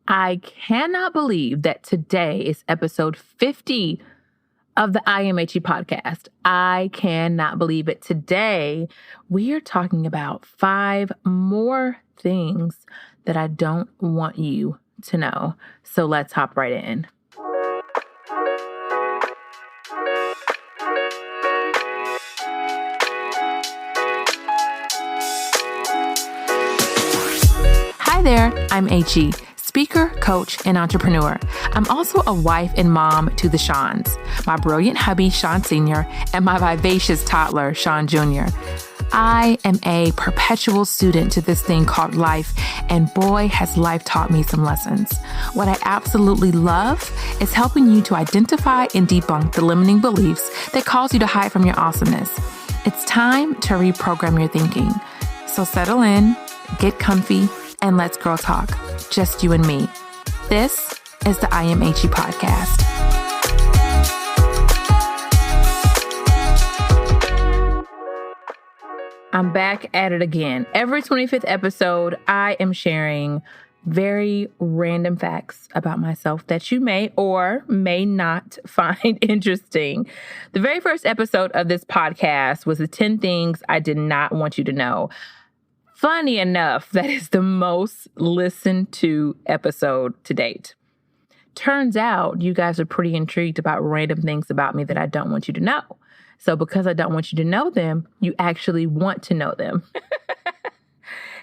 I cannot believe that today is episode 50 of the Achie podcast. I cannot believe it. Today, we are talking about 5 more things that I don't want you to know. So let's hop right in. Hi there, I'm Achie, speaker, coach, and entrepreneur. I'm also a wife and mom to the Seans, my brilliant hubby, Sean Sr., and my vivacious toddler, Sean Jr. I am a perpetual student to this thing called life, and boy, has life taught me some lessons. What I absolutely love is helping you to identify and debunk the limiting beliefs that cause you to hide from your awesomeness. It's time to reprogram your thinking. So settle in, get comfy, and let's girl talk, just you and me. This is the I Am Achie podcast. I'm back at it again. Every 25th episode, I am sharing very random facts about myself that you may or may not find interesting. The very first episode of this podcast was the 10 things I did not want you to know. Funny enough, that is the most listened to episode to date. Turns out you guys are pretty intrigued about random things about me that I don't want you to know. So because I don't want you to know them, you actually want to know them.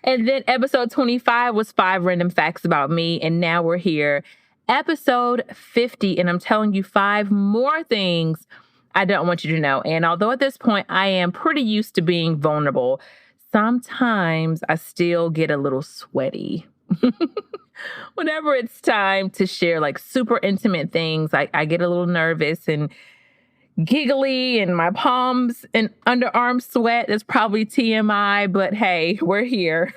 And then episode 25 was 5 random facts about me. And now we're here, episode 50. And I'm telling you 5 more things I don't want you to know. And although at this point I am pretty used to being vulnerable, sometimes I still get a little sweaty. Whenever it's time to share like super intimate things, I get a little nervous and giggly and my palms and underarm sweat. That's probably TMI, but hey, we're here.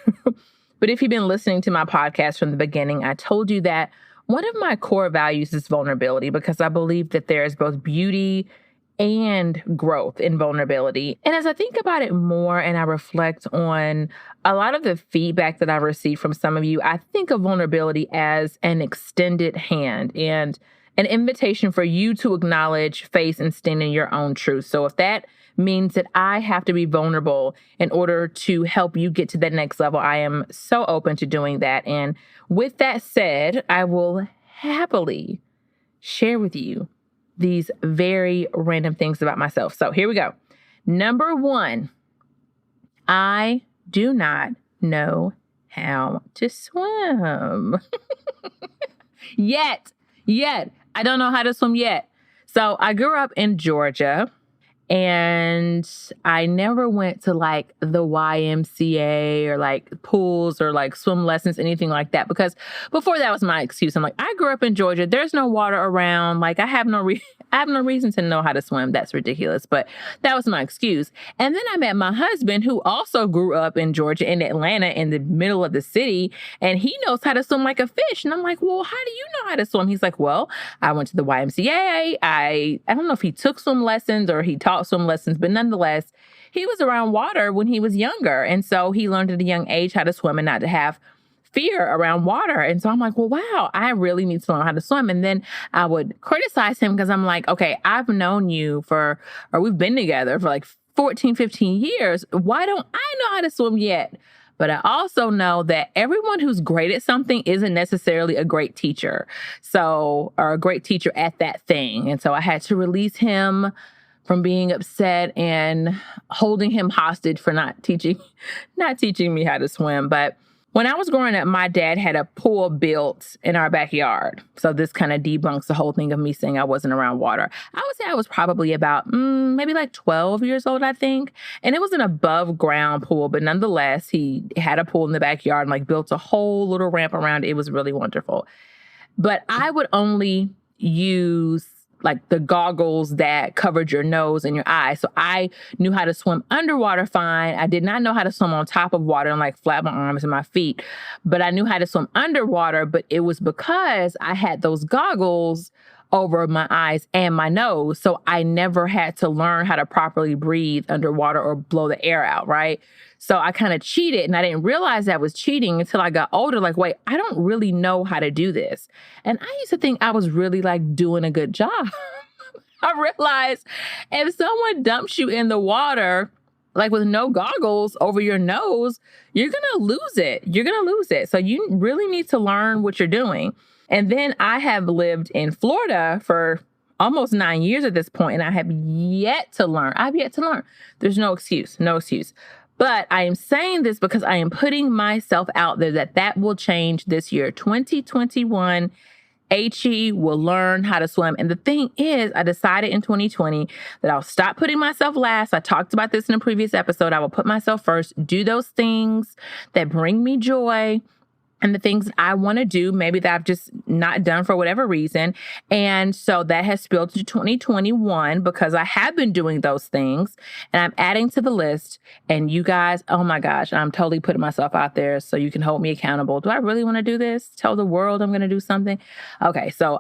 But if you've been listening to my podcast from the beginning, I told you that one of my core values is vulnerability because I believe that there is both beauty and growth in vulnerability. And as I think about it more and I reflect on a lot of the feedback that I've received from some of you, I think of vulnerability as an extended hand and an invitation for you to acknowledge, face, and stand in your own truth. So if that means that I have to be vulnerable in order to help you get to that next level, I am so open to doing that. And with that said, I will happily share with you these very random things about myself. So here we go. Number 1, I do not know how to swim. Yet. I don't know how to swim yet. So I grew up in Georgia and I never went to like the YMCA or like pools or like swim lessons, anything like that. Because before that was my excuse. I'm like, I grew up in Georgia. There's no water around. Like I have no reason to know how to swim. That's ridiculous. But that was my excuse. And then I met my husband who also grew up in Georgia, in Atlanta, in the middle of the city. And he knows how to swim like a fish. And I'm like, well, how do you know how to swim? He's like, well, I went to the YMCA. I don't know if he took swim lessons or he taught swim lessons, but nonetheless, he was around water when he was younger. And so he learned at a young age how to swim and not to have fear around water. And so I'm like, well, wow, I really need to learn how to swim. And then I would criticize him because I'm like, okay, I've known you we've been together for like 14, 15 years. Why don't I know how to swim yet? But I also know that everyone who's great at something isn't necessarily a great teacher. or a great teacher at that thing. And so I had to release him from being upset and holding him hostage for not teaching me how to swim. But when I was growing up, my dad had a pool built in our backyard. So this kind of debunks the whole thing of me saying I wasn't around water. I would say I was probably about maybe like 12 years old, I think. And it was an above ground pool, but nonetheless, he had a pool in the backyard and like built a whole little ramp around it. It was really wonderful. But I would only use like the goggles that covered your nose and your eyes. So I knew how to swim underwater fine. I did not know how to swim on top of water and like flap my arms and my feet, but I knew how to swim underwater. But it was because I had those goggles over my eyes and my nose. So I never had to learn how to properly breathe underwater or blow the air out, right? So I kind of cheated, and I didn't realize I was cheating until I got older. Like, wait, I don't really know how to do this. And I used to think I was really like doing a good job. I realized if someone dumps you in the water, like with no goggles over your nose, you're going to lose it. You're going to lose it. So you really need to learn what you're doing. And then I have lived in Florida for almost 9 years at this point, and I have yet to learn. I've yet to learn. There's no excuse, no excuse. But I am saying this because I am putting myself out there that will change this year. 2021, Achie will learn how to swim. And the thing is, I decided in 2020 that I'll stop putting myself last. I talked about this in a previous episode. I will put myself first, do those things that bring me joy, and the things that I want to do, maybe that I've just not done for whatever reason. And so that has spilled to 2021 because I have been doing those things and I'm adding to the list. And you guys, oh my gosh, I'm totally putting myself out there so you can hold me accountable. Do I really want to do this? Tell the world I'm going to do something? Okay, so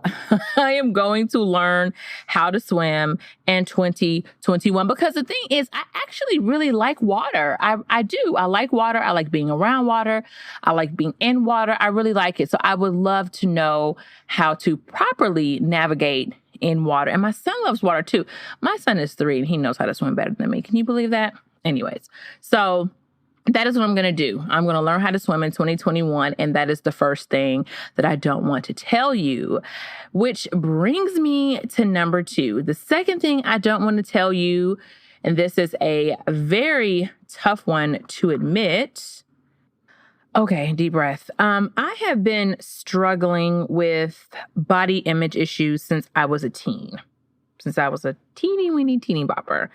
I am going to learn how to swim in 2021 because the thing is, I actually really like water. I do. I like water. I like being around water. I like being in water. I really like it. So I would love to know how to properly navigate in water. And my son loves water too. My son is 3 and he knows how to swim better than me. Can you believe that? Anyways, so that is what I'm going to do. I'm going to learn how to swim in 2021. And that is the first thing that I don't want to tell you, which brings me to number 2. The second thing I don't want to tell you, and this is a very tough one to admit. Okay, deep breath. I have been struggling with body image issues since I was a teen. Since I was a teeny weeny teeny bopper.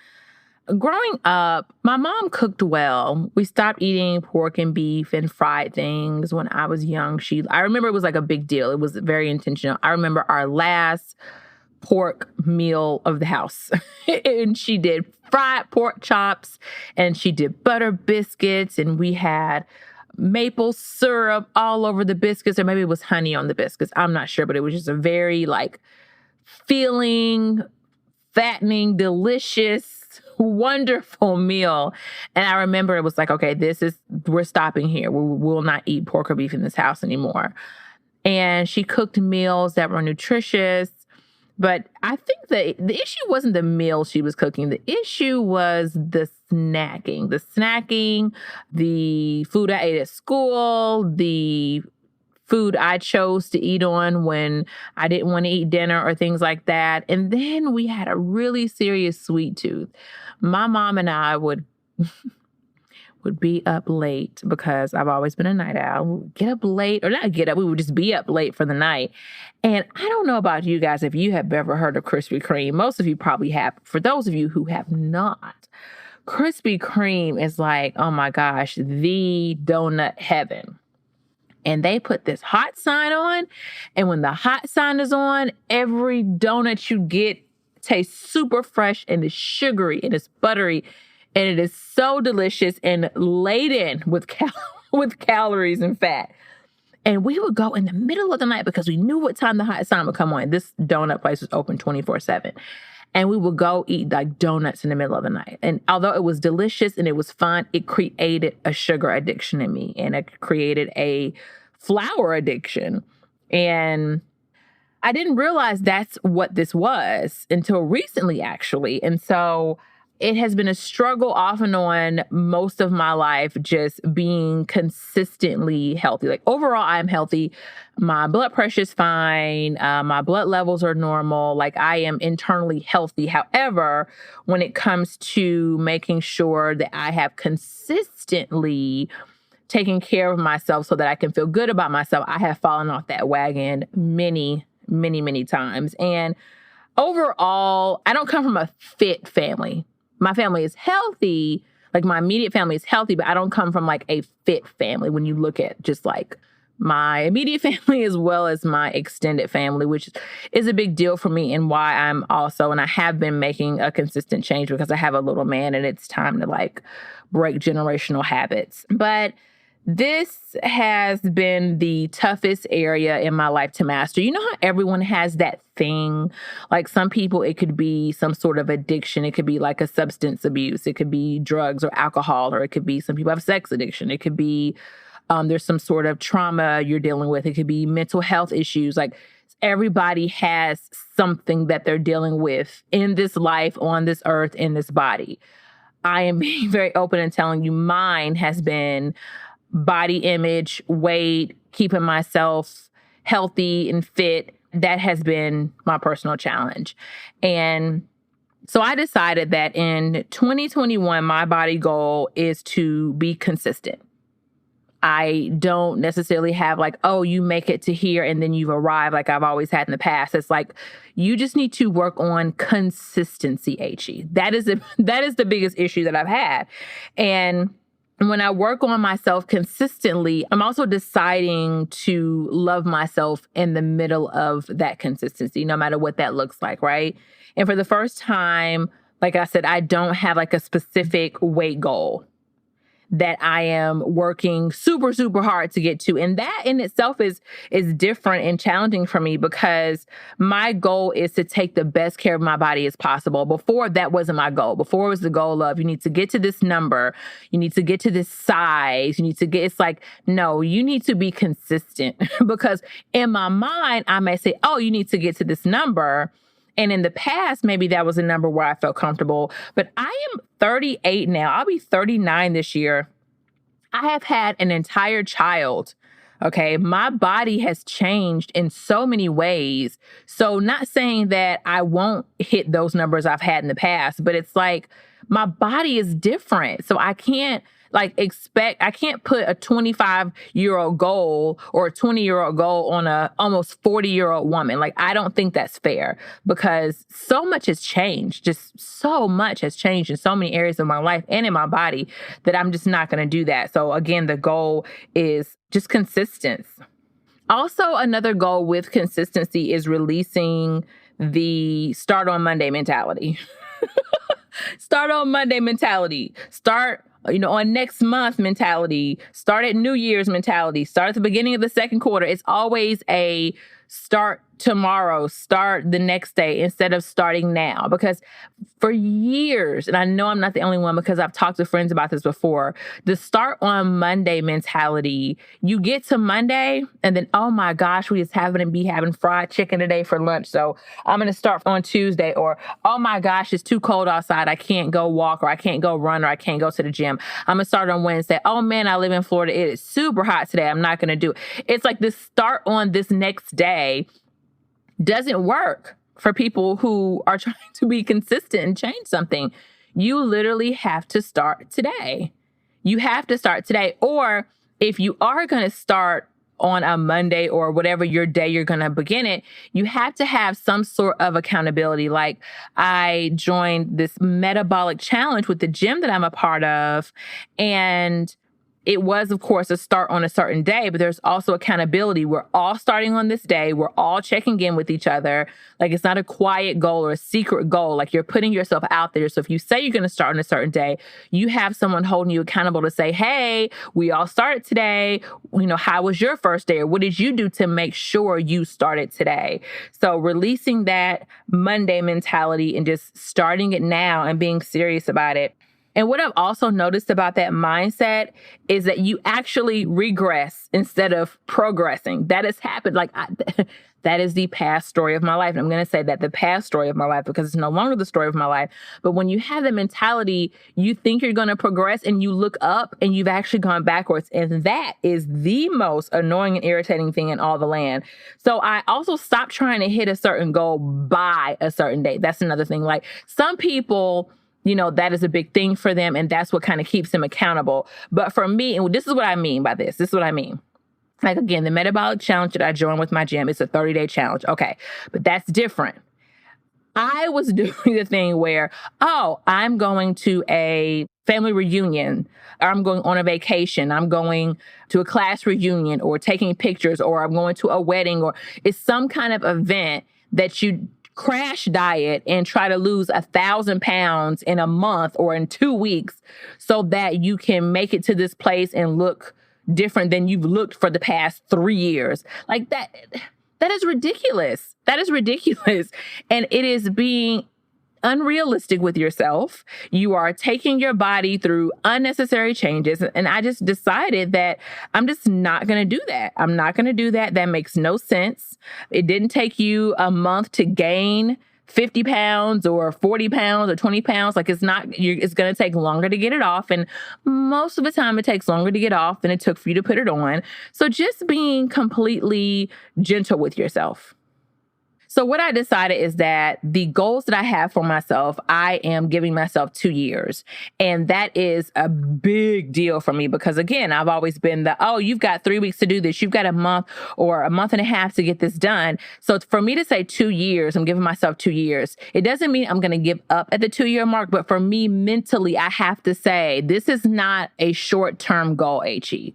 Growing up, my mom cooked well. We stopped eating pork and beef and fried things when I was young. I remember it was like a big deal. It was very intentional. I remember our last pork meal of the house. And she did fried pork chops and she did butter biscuits, and we had maple syrup all over the biscuits, or maybe it was honey on the biscuits. I'm not sure, but it was just a very like filling, fattening, delicious, wonderful meal. And I remember it was like, okay, we're stopping here. We will not eat pork or beef in this house anymore. And she cooked meals that were nutritious. But I think the issue wasn't the meal she was cooking. The issue was the snacking, the food I ate at school, the food I chose to eat on when I didn't want to eat dinner or things like that. And then we had a really serious sweet tooth. My mom and I would be up late because I've always been a night owl. We would get up late, or not get up, we would just be up late for the night. And I don't know about you guys if you have ever heard of Krispy Kreme. Most of you probably have. For those of you who have not, Krispy Kreme is like, oh my gosh, the donut heaven. And they put this hot sign on. And when the hot sign is on, every donut you get tastes super fresh and is sugary and it's buttery. And it is so delicious and laden with calories and fat. And we would go in the middle of the night because we knew what time the hot sign would come on. This donut place was open 24/7. And we would go eat like donuts in the middle of the night. And although it was delicious and it was fun, it created a sugar addiction in me. And it created a flour addiction. And I didn't realize that's what this was until recently, actually. And so it has been a struggle off and on most of my life, just being consistently healthy. Like overall, I'm healthy. My blood pressure is fine. My blood levels are normal. Like I am internally healthy. However, when it comes to making sure that I have consistently taken care of myself so that I can feel good about myself, I have fallen off that wagon many, many, many times. And overall, I don't come from a fit family. My family is healthy, like my immediate family is healthy, but I don't come from like a fit family when you look at just like my immediate family as well as my extended family, which is a big deal for me and why I'm also, and I have been making a consistent change because I have a little man and it's time to like break generational habits. But This has been the toughest area in my life to master. You know how everyone has that thing? Like some people, it could be some sort of addiction. It could be like a substance abuse. It could be drugs or alcohol, or it could be some people have sex addiction. It could be there's some sort of trauma you're dealing with. It could be mental health issues. Like everybody has something that they're dealing with in this life, on this earth, in this body. I am being very open and telling you mine has been body image, weight, keeping myself healthy and fit. That has been my personal challenge. And so I decided that in 2021, my body goal is to be consistent. I don't necessarily have like, oh, you make it to here and then you've arrived like I've always had in the past. It's like, you just need to work on consistency, Achie. That is the biggest issue that I've had. And when I work on myself consistently, I'm also deciding to love myself in the middle of that consistency, no matter what that looks like, right? And for the first time, like I said, I don't have like a specific weight goal that I am working super, super hard to get to. And that in itself is different and challenging for me because my goal is to take the best care of my body as possible. Before, that wasn't my goal. Before, it was the goal of you need to get to this number. You need to get to this size. You need to get, it's like, no, you need to be consistent because in my mind, I may say, oh, you need to get to this number. And in the past, maybe that was a number where I felt comfortable. But I am 38 now. I'll be 39 this year. I have had an entire child. Okay. My body has changed in so many ways. So not saying that I won't hit those numbers I've had in the past, but it's like my body is different. So I can't I can't put a 25-year-old goal or a 20-year-old goal on a almost 40-year-old woman. Like, I don't think that's fair because so much has changed. Just so much has changed in so many areas of my life and in my body that I'm just not going to do that. So again, the goal is just consistency. Also, another goal with consistency is releasing the start on Monday mentality. Start on Monday mentality. Start on next month mentality, start at New Year's mentality, start at the beginning of the second quarter. It's always a start tomorrow, start the next day instead of starting now. Because for years, and I know I'm not the only one because I've talked to friends about this before, the start on Monday mentality, you get to Monday and then, oh my gosh, we just happen to be having fried chicken today for lunch. So I'm going to start on Tuesday. Or, oh my gosh, it's too cold outside. I can't go walk or I can't go run or I can't go to the gym. I'm going to start on Wednesday. Oh man, I live in Florida. It is super hot today. I'm not going to do it. It's like this start on this next day doesn't work for people who are trying to be consistent and change something. You literally have to start today. You have to start today. Or if you are going to start on a Monday or whatever your day you're going to begin it, you have to have some sort of accountability. Like, I joined this metabolic challenge with the gym that I'm a part of, and it was, of course, a start on a certain day, but there's also accountability. We're all starting on this day. We're all checking in with each other. Like, it's not a quiet goal or a secret goal. Like, you're putting yourself out there. So if you say you're going to start on a certain day, you have someone holding you accountable to say, hey, we all started today. How was your first day? Or what did you do to make sure you started today? So releasing that Monday mentality and just starting it now and being serious about it. And what I've also noticed about that mindset is that you actually regress instead of progressing. That has happened. That is the past story of my life. And I'm going to say that the past story of my life because it's no longer the story of my life. But when you have that mentality, you think you're going to progress and you look up and you've actually gone backwards. And that is the most annoying and irritating thing in all the land. So I also stopped trying to hit a certain goal by a certain date. That's another thing. Like, some people, that is a big thing for them, and that's what kind of keeps them accountable. But for me, and this is what I mean by this. This is what I mean. Like, again, the metabolic challenge that I joined with my gym is a 30-day challenge. Okay, but that's different. I was doing the thing where, I'm going to a family reunion, or I'm going on a vacation, I'm going to a class reunion, or taking pictures, or I'm going to a wedding, or it's some kind of event that you crash diet and try to lose 1,000 pounds in a month or in 2 weeks so that you can make it to this place and look, different than you've looked for the past 3 years. Like that is ridiculous. That is ridiculous. And it is being unrealistic with yourself. You are taking your body through unnecessary changes. And I just decided that I'm just not going to do that. I'm not going to do that. That makes no sense. It didn't take you a month to gain 50 pounds or 40 pounds or 20 pounds. Like it's going to take longer to get it off. And most of the time it takes longer to get off than it took for you to put it on. So just being completely gentle with yourself. So what I decided is that the goals that I have for myself, I am giving myself 2 years. And that is a big deal for me because, again, I've always been you've got 3 weeks to do this. You've got a month or a month and a half to get this done. So for me to say 2 years, I'm giving myself 2 years. It doesn't mean I'm going to give up at the 2-year mark. But for me, mentally, I have to say, this is not a short-term goal, Achie.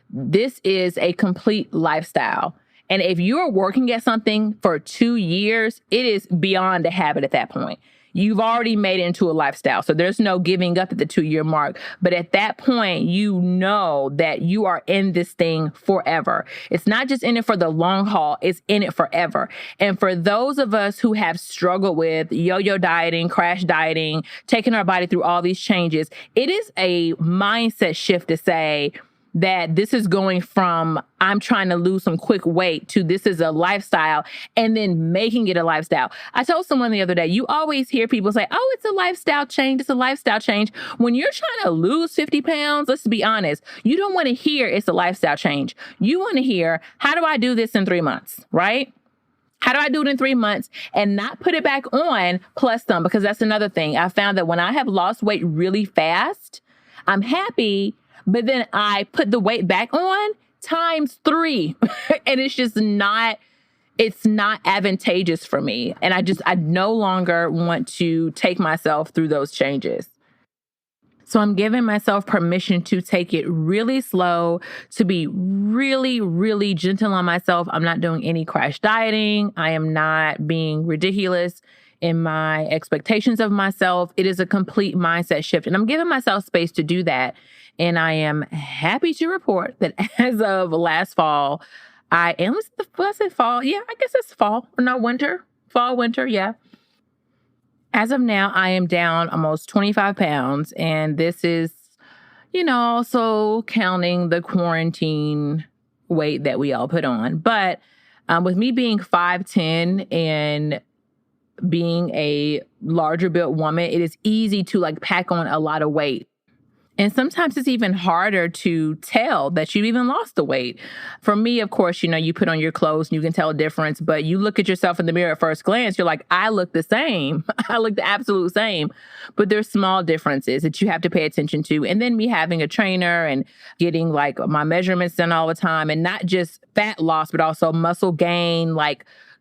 This is a complete lifestyle. And if you're working at something for 2 years, it is beyond a habit at that point. You've already made it into a lifestyle. So there's no giving up at the 2-year mark. But at that point, you know that you are in this thing forever. It's not just in it for the long haul. It's in it forever. And for those of us who have struggled with yo-yo dieting, crash dieting, taking our body through all these changes, it is a mindset shift to say, that this is going from I'm trying to lose some quick weight to this is a lifestyle and then making it a lifestyle. I told someone the other day, you always hear people say, oh, it's a lifestyle change. It's a lifestyle change. When you're trying to lose 50 pounds, let's be honest, you don't want to hear it's a lifestyle change. You want to hear, how do I do this in 3 months, right? How do I do it in 3 months and not put it back on plus some? Because that's another thing. I found that when I have lost weight really fast, I'm happy. But then I put the weight back on times 3 and it's not advantageous for me. And I no longer want to take myself through those changes. So I'm giving myself permission to take it really slow, to be really, really gentle on myself. I'm not doing any crash dieting. I am not being ridiculous in my expectations of myself. It is a complete mindset shift. And I'm giving myself space to do that. And I am happy to report that as of last fall, I said fall. Yeah, I guess it's fall. No, winter. Fall, winter, yeah. As of now, I am down almost 25 pounds. And this is, also counting the quarantine weight that we all put on. But with me being 5'10" and being a larger built woman, it is easy to pack on a lot of weight. And sometimes it's even harder to tell that you've even lost the weight. For me, of course, you put on your clothes and you can tell a difference, but you look at yourself in the mirror at first glance, you're like, I look the same. I look the absolute same. But there's small differences that you have to pay attention to. And then me having a trainer and getting my measurements done all the time, and not just fat loss, but also muscle gain,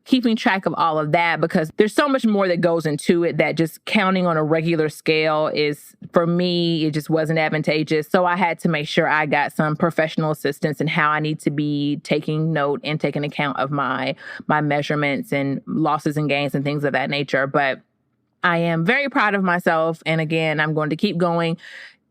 keeping track of all of that, because there's so much more that goes into it that just counting on a regular scale is, for me, it just wasn't advantageous. So I had to make sure I got some professional assistance in how I need to be taking note and taking account of my measurements and losses and gains and things of that nature. But I am very proud of myself. And again, I'm going to keep going.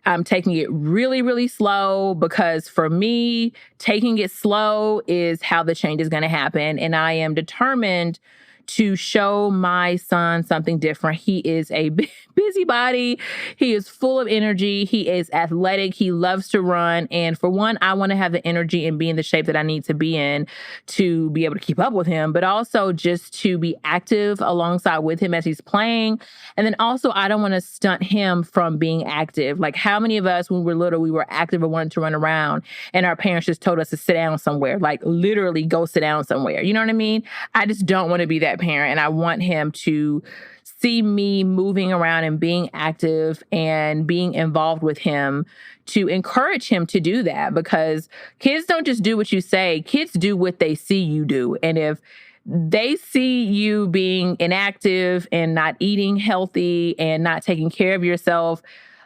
I'm taking it really, really slow, because for me, taking it slow is how the change is going to happen. And I am determined to show my son something different. He is a busybody. He is full of energy. He is athletic. He loves to run. And for one, I want to have the energy and be in the shape that I need to be in to be able to keep up with him, but also just to be active alongside with him as he's playing. And then also, I don't want to stunt him from being active. How many of us, when we were little, we were active and wanted to run around, and our parents just told us to sit down somewhere, literally go sit down somewhere. You know what I mean? I just don't want to be that parent. And I want him to see me moving around and being active and being involved with him, to encourage him to do that, because kids don't just do what you say. Kids do what they see you do. And if they see you being inactive and not eating healthy and not taking care of yourself,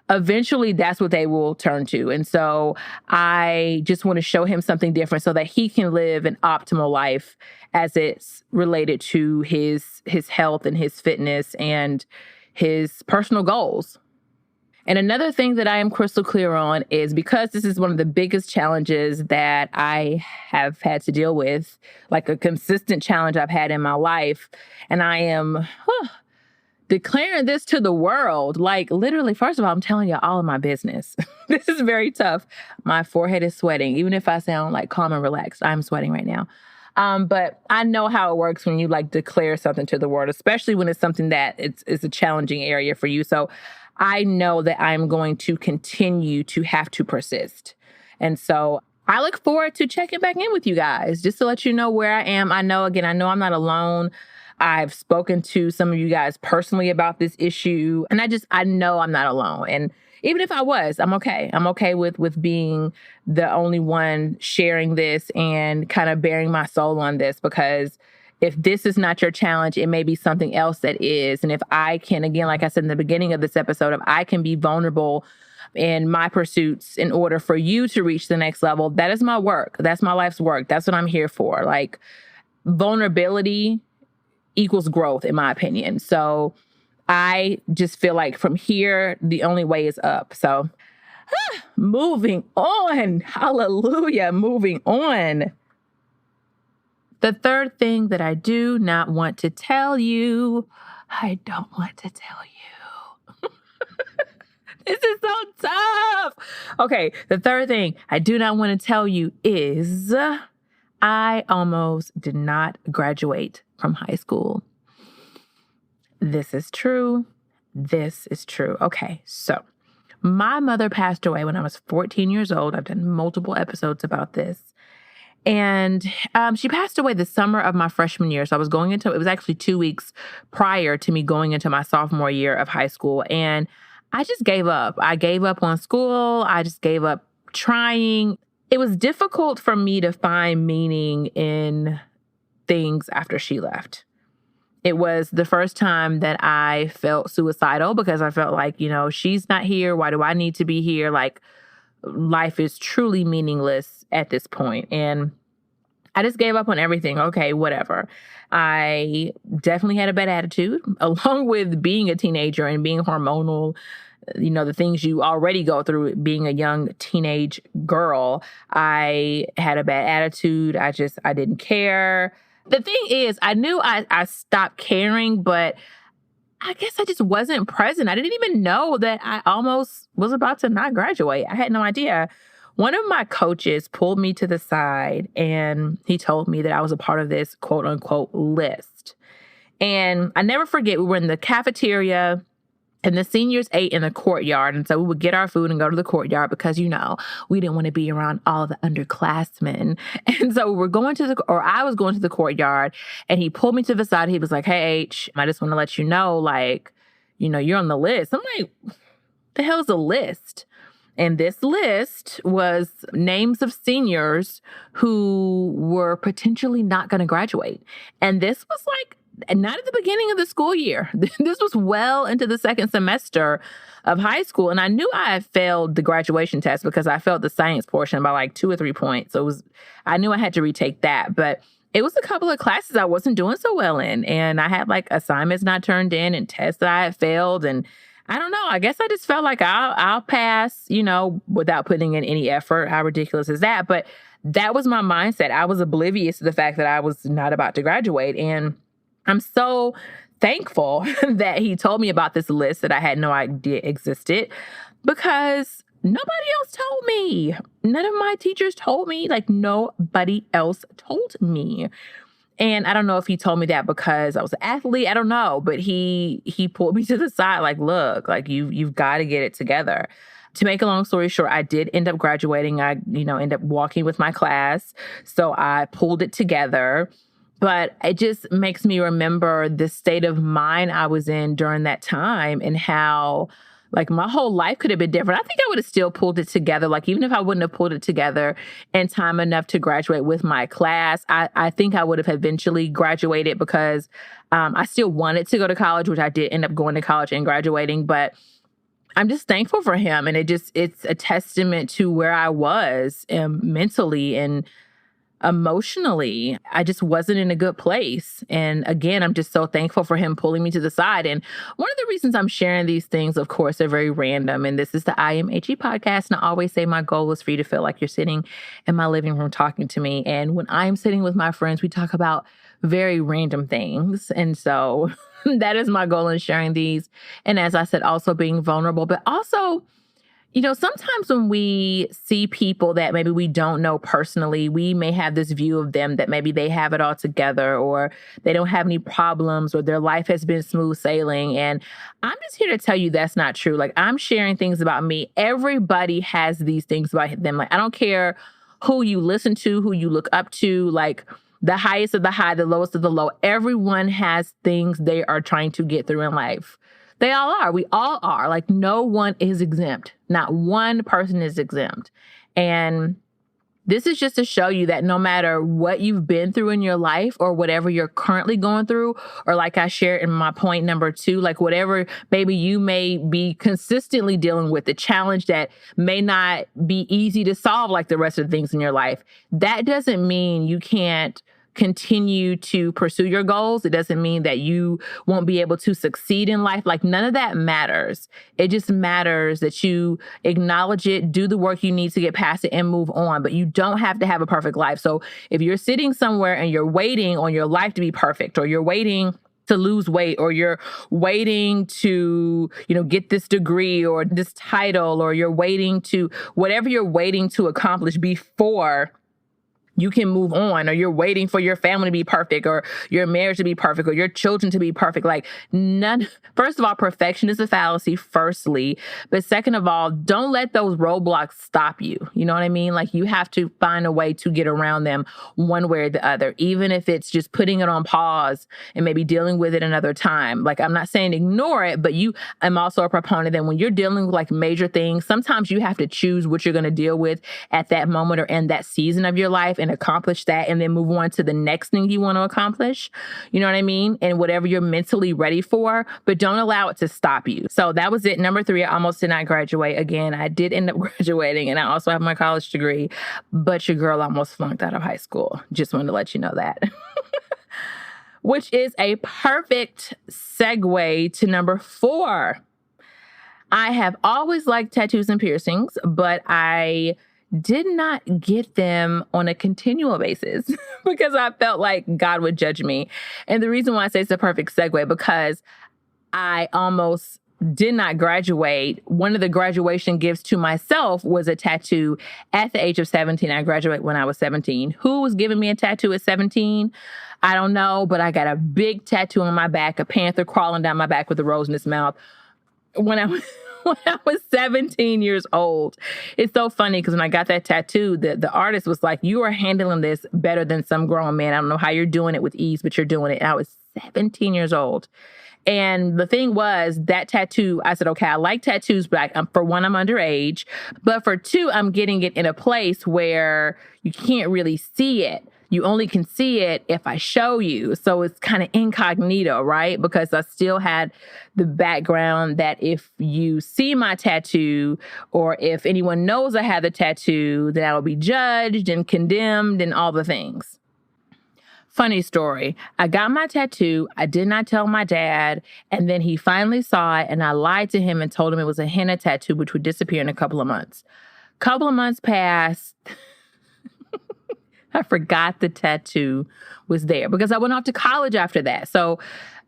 eventually that's what they will turn to. And so I just want to show him something different so that he can live an optimal life as it's related to his health and his fitness and his personal goals. And another thing that I am crystal clear on is because this is one of the biggest challenges that I have had to deal with, like a consistent challenge I've had in my life. And I am declaring this to the world. Like literally, first of all, I'm telling you all of my business. This is very tough. My forehead is sweating. Even if I sound like calm and relaxed, I'm sweating right now. But I know how it works when you like declare something to the world, especially when it's something that it's a challenging area for you. So I know that I'm going to continue to have to persist. And so I look forward to checking back in with you guys just to let you know where I am. I know I'm not alone. I've spoken to some of you guys personally about this issue, and I know I'm not alone. And even if I was, I'm okay. I'm okay with being the only one sharing this and kind of bearing my soul on this, because if this is not your challenge, it may be something else that is. And if I can, again, like I said in the beginning of this episode, if I can be vulnerable in my pursuits in order for you to reach the next level, that is my work. That's my life's work. That's what I'm here for. Like, vulnerability equals growth, in my opinion. So I just feel like from here, the only way is up. So moving on. Hallelujah. Moving on. The third thing that I do not want to tell you, I don't want to tell you. This is so tough. Okay, the third thing I do not want to tell you is I almost did not graduate from high school. This is true. This is true. Okay, so my mother passed away when I was 14 years old. I've done multiple episodes about this. And she passed away the summer of my freshman year. So it was actually 2 weeks prior to me going into my sophomore year of high school. And I just gave up. I gave up on school. I just gave up trying. It was difficult for me to find meaning in things after she left. It was the first time that I felt suicidal because I felt like, she's not here. Why do I need to be here? Like, life is truly meaningless at this point. And I just gave up on everything. Okay, whatever. I definitely had a bad attitude, along with being a teenager and being hormonal, the things you already go through being a young teenage girl. I had a bad attitude. I didn't care. The thing is, I knew I stopped caring, but I guess I just wasn't present. I didn't even know that I almost was about to not graduate. I had no idea. One of my coaches pulled me to the side and he told me that I was a part of this quote unquote list. And I never forget, we were in the cafeteria and the seniors ate in the courtyard. And so we would get our food and go to the courtyard because, we didn't want to be around all of the underclassmen. And so I was going to the courtyard and he pulled me to the side. He was like, "Hey, H, I just want to let you know, you're on the list." I'm like, the hell's a list? And this list was names of seniors who were potentially not going to graduate. And this was not at the beginning of the school year. This was well into the second semester of high school. And I knew I had failed the graduation test because I failed the science portion by 2 or 3 points. So I knew I had to retake that. But it was a couple of classes I wasn't doing so well in. And I had assignments not turned in and tests that I had failed. And I don't know. I guess I just felt like I'll pass, without putting in any effort. How ridiculous is that? But that was my mindset. I was oblivious to the fact that I was not about to graduate. And I'm so thankful that he told me about this list that I had no idea existed, because nobody else told me. None of my teachers told me. Nobody else told me. And I don't know if he told me that because I was an athlete. I don't know. But he pulled me to the side, look, you've got to get it together. To make a long story short, I did end up graduating. I, ended up walking with my class. So I pulled it together. But it just makes me remember the state of mind I was in during that time and how, my whole life could have been different. I think I would have still pulled it together. Even if I wouldn't have pulled it together in time enough to graduate with my class, I think I would have eventually graduated because I still wanted to go to college, which I did end up going to college and graduating. But I'm just thankful for him. And it's a testament to where I was mentally and emotionally, I just wasn't in a good place. And again, I'm just so thankful for him pulling me to the side. And one of the reasons I'm sharing these things, of course, are very random. And this is the I Am Achie podcast. And I always say my goal is for you to feel like you're sitting in my living room talking to me. And when I'm sitting with my friends, we talk about very random things. And so that is my goal in sharing these. And as I said, also being vulnerable, but also, sometimes when we see people that maybe we don't know personally, we may have this view of them that maybe they have it all together or they don't have any problems or their life has been smooth sailing. And I'm just here to tell you that's not true. Like, I'm sharing things about me. Everybody has these things about them. Like, I don't care who you listen to, who you look up to, like the highest of the high, the lowest of the low. Everyone has things they are trying to get through in life. They all are. We all are. Like, no one is exempt. Not one person is exempt. And this is just to show you that no matter what you've been through in your life or whatever you're currently going through, or like I shared in my point number 2, like whatever maybe you may be consistently dealing with, the challenge that may not be easy to solve like the rest of the things in your life, that doesn't mean you can't continue to pursue your goals. It doesn't mean that you won't be able to succeed in life. Like, none of that matters. It just matters that you acknowledge it, do the work you need to get past it, and move on. But you don't have to have a perfect life. So if you're sitting somewhere and you're waiting on your life to be perfect, or you're waiting to lose weight, or you're waiting to, get this degree or this title, or you're waiting to whatever you're waiting to accomplish before you can move on, or you're waiting for your family to be perfect, or your marriage to be perfect, or your children to be perfect. Like, first of all, perfection is a fallacy, firstly. But second of all, don't let those roadblocks stop you. You know what I mean? Like, you have to find a way to get around them one way or the other, even if it's just putting it on pause and maybe dealing with it another time. Like, I'm not saying ignore it, but I'm also a proponent that when you're dealing with like major things, sometimes you have to choose what you're going to deal with at that moment or in that season of your life, and accomplish that, and then move on to the next thing you want to accomplish. You know what I mean? And whatever you're mentally ready for, but don't allow it to stop you. So that was it. Number 3, I almost did not graduate. Again, I did end up graduating, and I also have my college degree, but your girl almost flunked out of high school. Just wanted to let you know that. Which is a perfect segue to number 4. I have always liked tattoos and piercings, but I did not get them on a continual basis because I felt like God would judge me. And the reason why I say it's a perfect segue, because I almost did not graduate. One of the graduation gifts to myself was a tattoo at the age of 17. I graduated when I was 17. Who was giving me a tattoo at 17? I don't know, but I got a big tattoo on my back, a panther crawling down my back with a rose in its mouth when I was 17 years old. It's so funny because when I got that tattoo, the artist was like, "You are handling this better than some grown man. I don't know how you're doing it with ease, but you're doing it." And I was 17 years old. And the thing was, that tattoo, I said, okay, I like tattoos, but for one, I'm underage. But for 2, I'm getting it in a place where you can't really see it. You only can see it if I show you. So it's kind of incognito, right? Because I still had the background that if you see my tattoo, or if anyone knows I have the tattoo, then I will be judged and condemned and all the things. Funny story. I got my tattoo. I did not tell my dad. And then he finally saw it, and I lied to him and told him it was a henna tattoo, which would disappear in a couple of months. Couple of months passed. I forgot the tattoo was there because I went off to college after that. So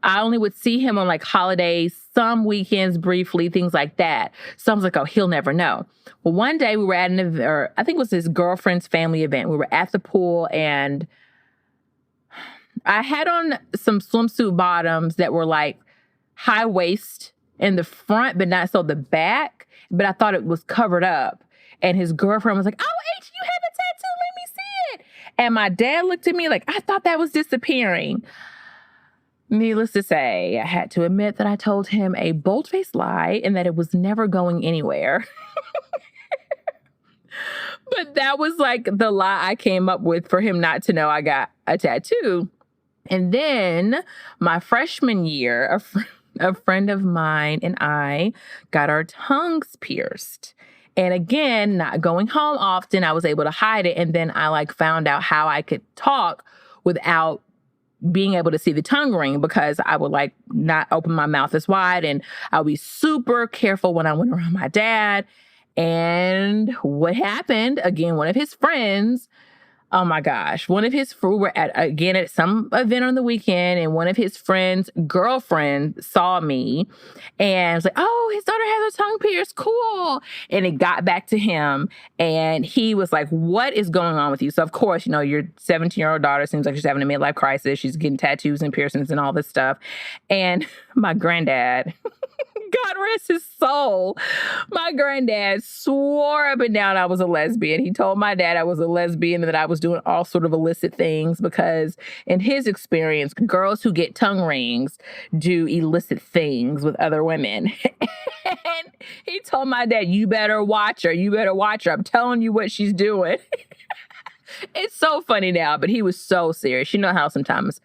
I only would see him on like holidays, some weekends briefly, things like that. So I was like, oh, he'll never know. Well, one day we were at an event, or I think it was his girlfriend's family event. We were at the pool, and I had on some swimsuit bottoms that were like high waist in the front, but not so the back. But I thought it was covered up. And his girlfriend was like, "Oh, H, you have a tattoo. Let me see it." And my dad looked at me like, I thought that was disappearing. Needless to say, I had to admit that I told him a bold-faced lie and that it was never going anywhere. But that was like the lie I came up with for him not to know I got a tattoo. And then my freshman year, a friend of mine and I got our tongues pierced. And again, not going home often, I was able to hide it. And then I found out how I could talk without being able to see the tongue ring, because I would not open my mouth as wide, and I'll be super careful when I went around my dad. And what happened, again, one of his friends, oh my gosh, we were at some event on the weekend, and one of his friends' girlfriend saw me and was like, oh, his daughter has her tongue pierced. Cool. And it got back to him, and he was like, what is going on with you? So of course, your 17-year-old daughter seems like she's having a midlife crisis. She's getting tattoos and piercings and all this stuff. And my granddad, God rest his soul, my granddad swore up and down I was a lesbian. He told my dad I was a lesbian and that I was doing all sort of illicit things, because in his experience, girls who get tongue rings do illicit things with other women. And he told my dad, you better watch her. You better watch her. I'm telling you what she's doing. It's so funny now, but he was so serious. You know how sometimes,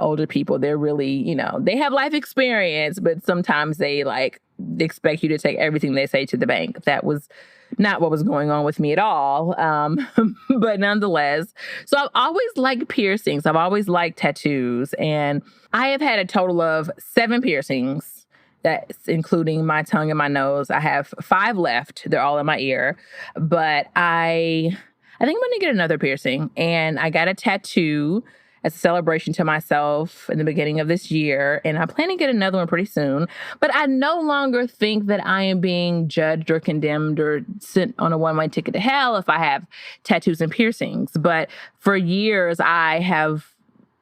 older people, they're really, they have life experience, but sometimes they expect you to take everything they say to the bank. That was not what was going on with me at all. But nonetheless, so I've always liked piercings. I've always liked tattoos. And I have had a total of 7 piercings. That's including my tongue and my nose. I have 5 left. They're all in my ear. But I think I'm going to get another piercing. And I got a tattoo as a celebration to myself in the beginning of this year. And I plan to get another one pretty soon. But I no longer think that I am being judged or condemned or sent on a one-way ticket to hell if I have tattoos and piercings. But for years, I have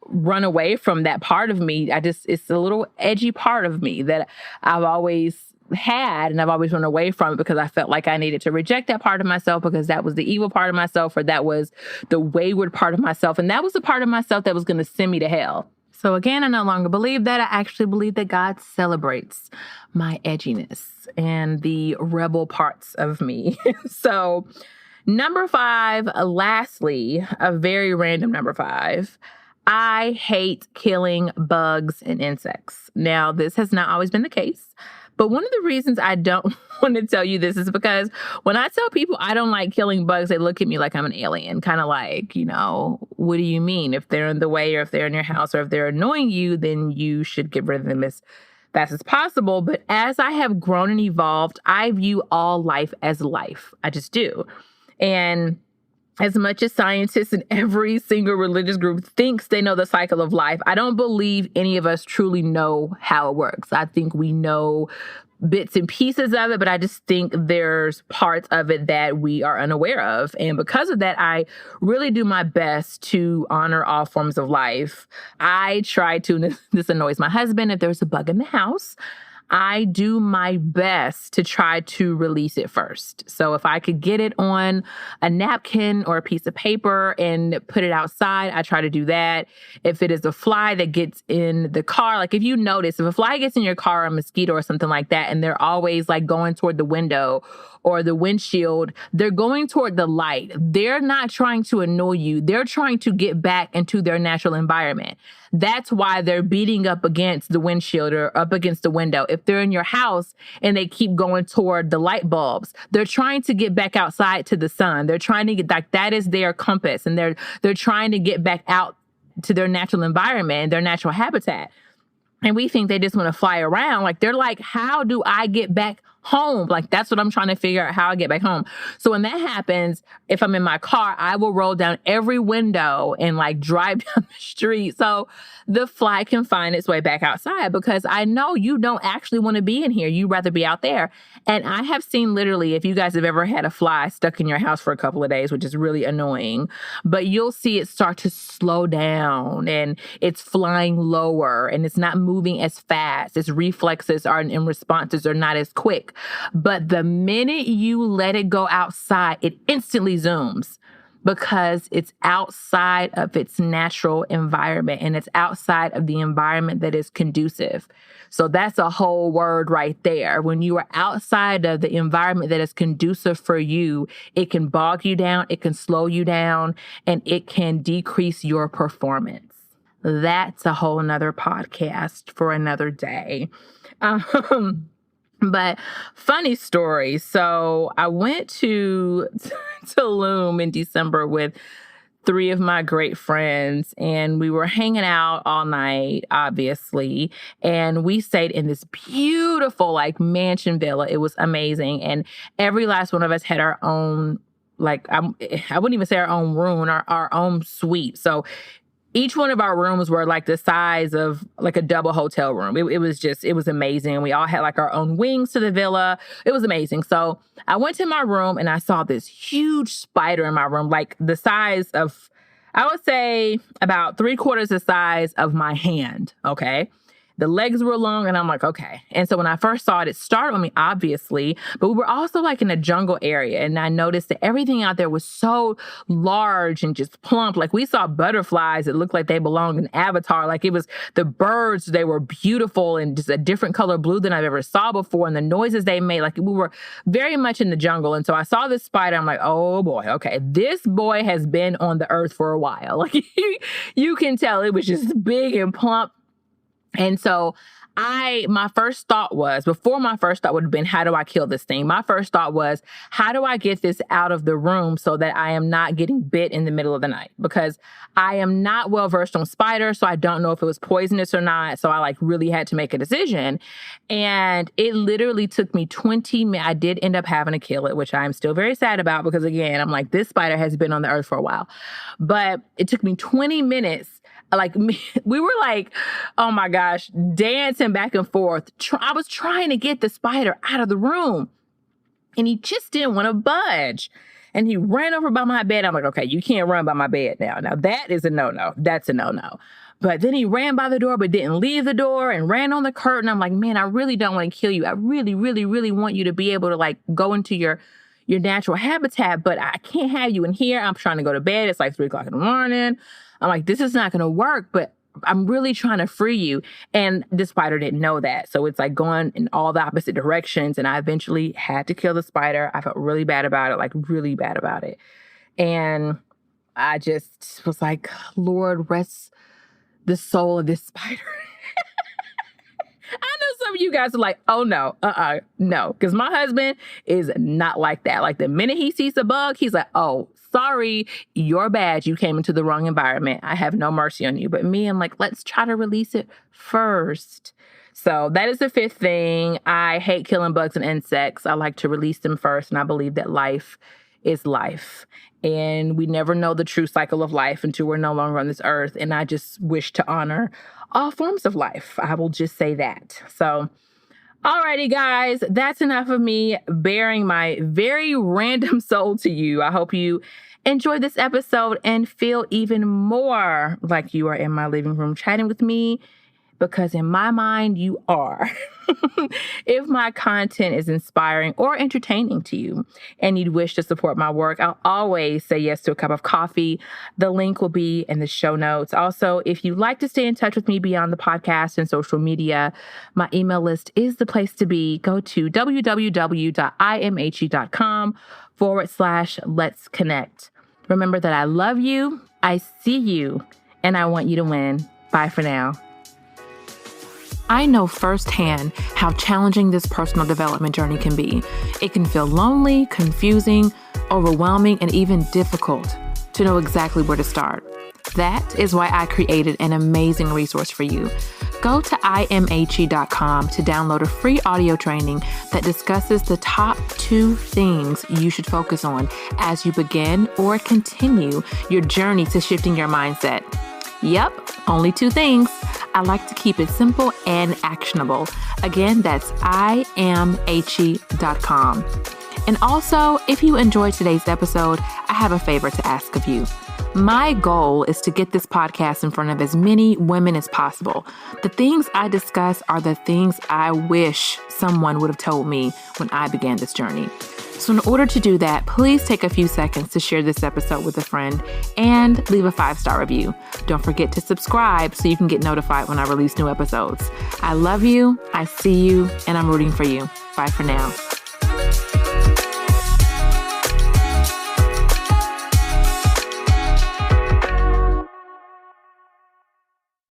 run away from that part of me. It's a little edgy part of me that I've always had, and I've always run away from it because I felt like I needed to reject that part of myself, because that was the evil part of myself, or that was the wayward part of myself, and that was the part of myself that was going to send me to hell. So again, I no longer believe that. I actually believe that God celebrates my edginess and the rebel parts of me. So number 5, lastly, a very random number 5. I hate killing bugs and insects. Now, this has not always been the case. But one of the reasons I don't want to tell you this is because when I tell people I don't like killing bugs, they look at me like I'm an alien, kind of like, what do you mean? If they're in the way, or if they're in your house, or if they're annoying you, then you should get rid of them as fast as possible. But as I have grown and evolved, I view all life as life. I just do. And as much as scientists in every single religious group thinks they know the cycle of life, I don't believe any of us truly know how it works. I think we know bits and pieces of it, but I just think there's parts of it that we are unaware of. And because of that, I really do my best to honor all forms of life. I try to, and this annoys my husband, if there's a bug in the house, I do my best to try to release it first. So if I could get it on a napkin or a piece of paper and put it outside, I try to do that. If it is a fly that gets in the car, if you notice, if a fly gets in your car, or a mosquito or something like that, and they're always going toward the window or the windshield, they're going toward the light. They're not trying to annoy you. They're trying to get back into their natural environment. That's why they're beating up against the windshield or up against the window. If they're in your house and they keep going toward the light bulbs, they're trying to get back outside to the sun. They're trying to get that is their compass, and they're trying to get back out to their natural environment, their natural habitat. And we think they just want to fly around. They're like, how do I get back home? That's what I'm trying to figure out, how I get back home. So when that happens, if I'm in my car, I will roll down every window and drive down the street so the fly can find its way back outside, because I know you don't actually want to be in here. You'd rather be out there. And I have seen, literally, if you guys have ever had a fly stuck in your house for a couple of days, which is really annoying, but you'll see it start to slow down, and it's flying lower, and it's not moving as fast. Its reflexes and responses are not as quick. But the minute you let it go outside, it instantly zooms, because it's outside of its natural environment, and it's outside of the environment that is conducive. So that's a whole word right there. When you are outside of the environment that is conducive for you, it can bog you down, it can slow you down, and it can decrease your performance. That's a whole nother podcast for another day. But funny story. So I went to Tulum in December with three of my great friends, and we were hanging out all night, obviously. And we stayed in this beautiful, like, mansion villa. It was amazing. And every last one of us had our own, like, I wouldn't even say our own room, our own suite. So each one of our rooms were like the size of like a double hotel room. It was amazing. We all had like our own wings to the villa. It was amazing. So I went to my room and I saw this huge spider in my room, like the size of, I would say about 3/4 the size of my hand. Okay. The legs were long and I'm like, okay. And so when I first saw it, it startled me, obviously, but we were also like in a jungle area. And I noticed that everything out there was so large and just plump. Like we saw butterflies that looked like they belonged in Avatar. Like it was the birds, they were beautiful and just a different color blue than I've ever saw before. And the noises they made, like we were very much in the jungle. And so I saw this spider. I'm like, oh boy, okay. This boy has been on the earth for a while. Like you can tell it was just big and plump. And so my first thought was, before my first thought would have been, how do I kill this thing? My first thought was, how do I get this out of the room so that I am not getting bit in the middle of the night? Because I am not well versed on spiders, so I don't know if it was poisonous or not. So I like really had to make a decision. And it literally took me 20 minutes. I did end up having to kill it, which I'm still very sad about because again, I'm like, this spider has been on the earth for a while. But it took me 20 minutes. Like we were like, oh my gosh, dancing back and forth. I was trying to get the spider out of the room and he just didn't want to budge. And he ran over by my bed. I'm like, okay, you can't run by my bed now. Now that is a no-no. That's a no-no. But then he ran by the door, but didn't leave the door and ran on the curtain. I'm like, man, I really don't want to kill you. I really, really, really want you to be able to like go into your natural habitat, but I can't have you in here. I'm trying to go to bed. It's like 3:00 in the morning. I'm like, this is not going to work, but I'm really trying to free you. And the spider didn't know that. So it's like going in all the opposite directions. And I eventually had to kill the spider. I felt really bad about it, like really bad about it. And I just was like, Lord, rest the soul of this spider. I know some of you guys are like, oh no, no. Because my husband is not like that. Like the minute he sees a bug, he's like, oh, sorry, you're bad. You came into the wrong environment. I have no mercy on you. But me, I'm like, let's try to release it first. So that is the fifth thing. I hate killing bugs and insects. I like to release them first. And I believe that life is life. And we never know the true cycle of life until we're no longer on this earth. And I just wish to honor all forms of life. I will just say that. So, alrighty, guys, that's enough of me bearing my very random soul to you. I hope you enjoyed this episode and feel even more like you are in my living room chatting with me, because in my mind, you are. If my content is inspiring or entertaining to you and you'd wish to support my work, I'll always say yes to a cup of coffee. The link will be in the show notes. Also, if you'd like to stay in touch with me beyond the podcast and social media, my email list is the place to be. Go to www.imachie.com/let's connect. Remember that I love you, I see you, and I want you to win. Bye for now. I know firsthand how challenging this personal development journey can be. It can feel lonely, confusing, overwhelming, and even difficult to know exactly where to start. That is why I created an amazing resource for you. Go to imachie.com to download a free audio training that discusses the top 2 things you should focus on as you begin or continue your journey to shifting your mindset. Yep, only 2 things. I like to keep it simple and actionable. Again, that's imachie.com. And also, if you enjoyed today's episode, I have a favor to ask of you. My goal is to get this podcast in front of as many women as possible. The things I discuss are the things I wish someone would have told me when I began this journey. So in order to do that, please take a few seconds to share this episode with a friend and leave a 5-star review. Don't forget to subscribe so you can get notified when I release new episodes. I love you, I see you, and I'm rooting for you. Bye for now.